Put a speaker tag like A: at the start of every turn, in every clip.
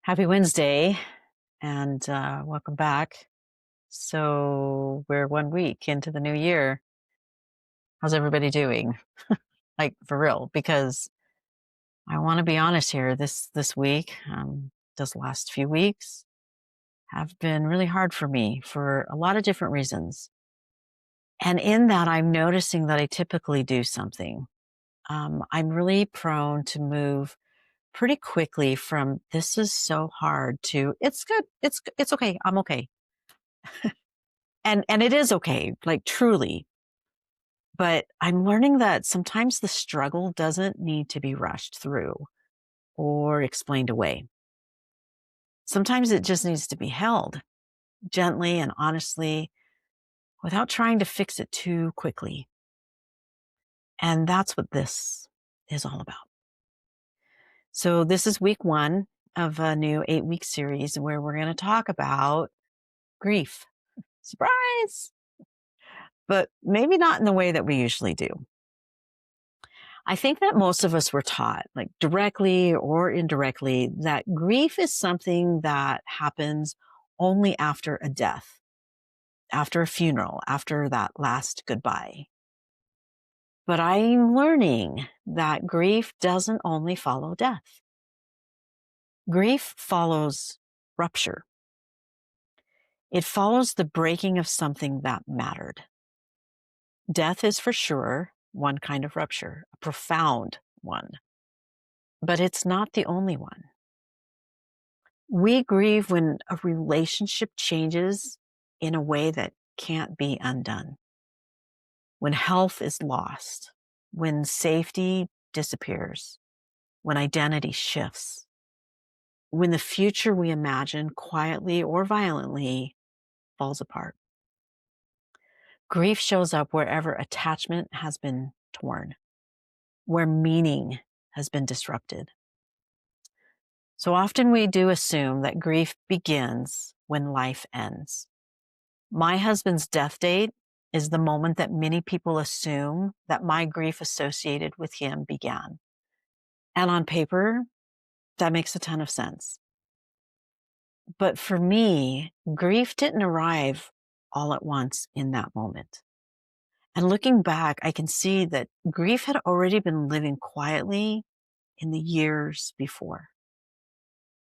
A: Happy Wednesday and welcome back. So, we're 1 week into the new year. How's everybody doing? Like, for real, because I want to be honest here. This week, this last few weeks have been really hard for me for a lot of different reasons. And in that, I'm noticing that I typically do something. I'm really prone to move pretty quickly from "this is so hard" to "it's good, it's okay, I'm okay." And it is okay, like, truly. But I'm learning that sometimes the struggle doesn't need to be rushed through or explained away. Sometimes it just needs to be held gently and honestly without trying to fix it too quickly. And that's what this is all about. So this is week 1 of a new 8-week series where we're going to talk about grief. Surprise! But maybe not in the way that we usually do. I think that most of us were taught, like directly or indirectly, that grief is something that happens only after a death, after a funeral, after that last goodbye. But I'm learning that grief doesn't only follow death. Grief follows rupture. It follows the breaking of something that mattered. Death is for sure one kind of rupture, a profound one, but it's not the only one. We grieve when a relationship changes in a way that can't be undone, when health is lost, when safety disappears, when identity shifts, when the future we imagine quietly or violently falls apart. Grief shows up wherever attachment has been torn, where meaning has been disrupted. So often we do assume that grief begins when life ends. My husband's death date is the moment that many people assume that my grief associated with him began. And on paper, that makes a ton of sense. But for me, grief didn't arrive all at once in that moment. And looking back, I can see that grief had already been living quietly in the years before.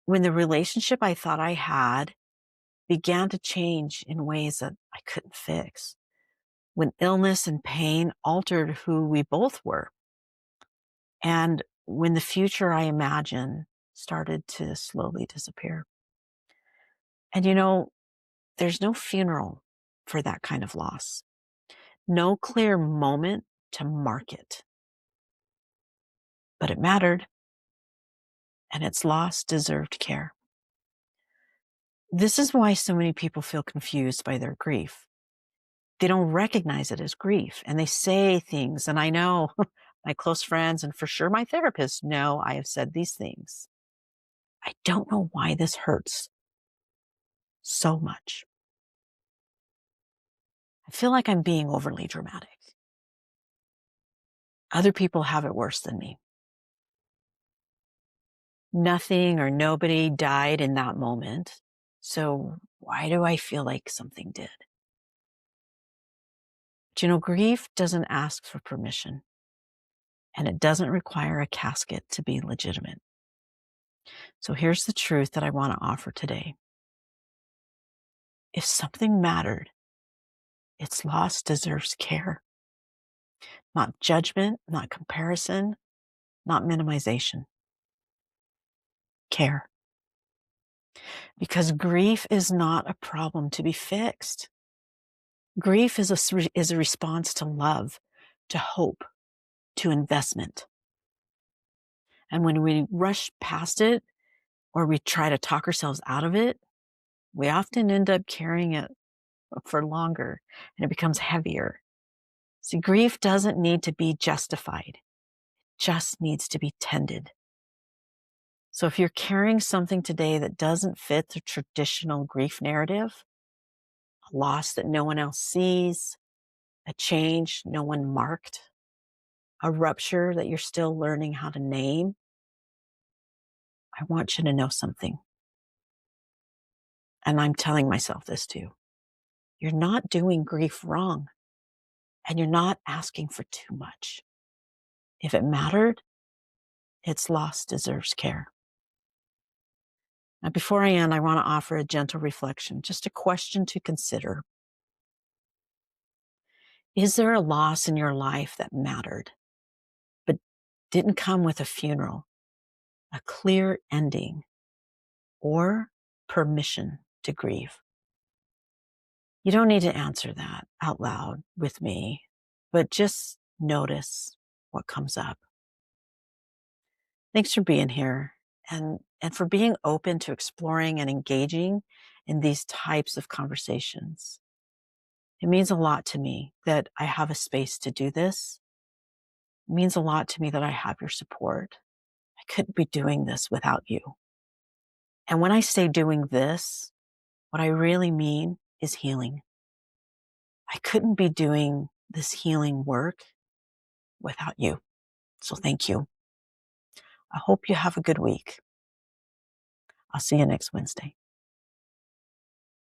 A: When the relationship I thought I had began to change in ways that I couldn't fix, when illness and pain altered who we both were, and when the future I imagined started to slowly disappear. And there's no funeral for that kind of loss, no clear moment to mark it. But it mattered, and its loss deserved care. This is why so many people feel confused by their grief. They don't recognize it as grief, and they say things, and I know my close friends and for sure my therapist know I have said these things. I don't know why this hurts so much. I feel like I'm being overly dramatic. Other people have it worse than me. Nothing or nobody died in that moment. So why do I feel like something did? But grief doesn't ask for permission, and it doesn't require a casket to be legitimate. So here's the truth that I want to offer today. If something mattered, its loss deserves care. Not judgment, not comparison, not minimization. Care. Because grief is not a problem to be fixed. Grief is a response to love, to hope, to investment. And when we rush past it or we try to talk ourselves out of it, we often end up carrying it for longer and it becomes heavier. See, grief doesn't need to be justified. It just needs to be tended. So if you're carrying something today that doesn't fit the traditional grief narrative, a loss that no one else sees, a change no one marked, a rupture that you're still learning how to name, I want you to know something. And I'm telling myself this too. You're not doing grief wrong, and you're not asking for too much. If it mattered, its loss deserves care. Now, before I end, I want to offer a gentle reflection, just a question to consider. Is there a loss in your life that mattered, but didn't come with a funeral, a clear ending, or permission to grieve? You don't need to answer that out loud with me, but just notice what comes up. Thanks for being here and for being open to exploring and engaging in these types of conversations. It means a lot to me that I have a space to do this. It means a lot to me that I have your support. I couldn't be doing this without you. And when I say doing this, what I really mean is healing. I couldn't be doing this healing work without you. So thank you. I hope you have a good week. I'll see you next Wednesday.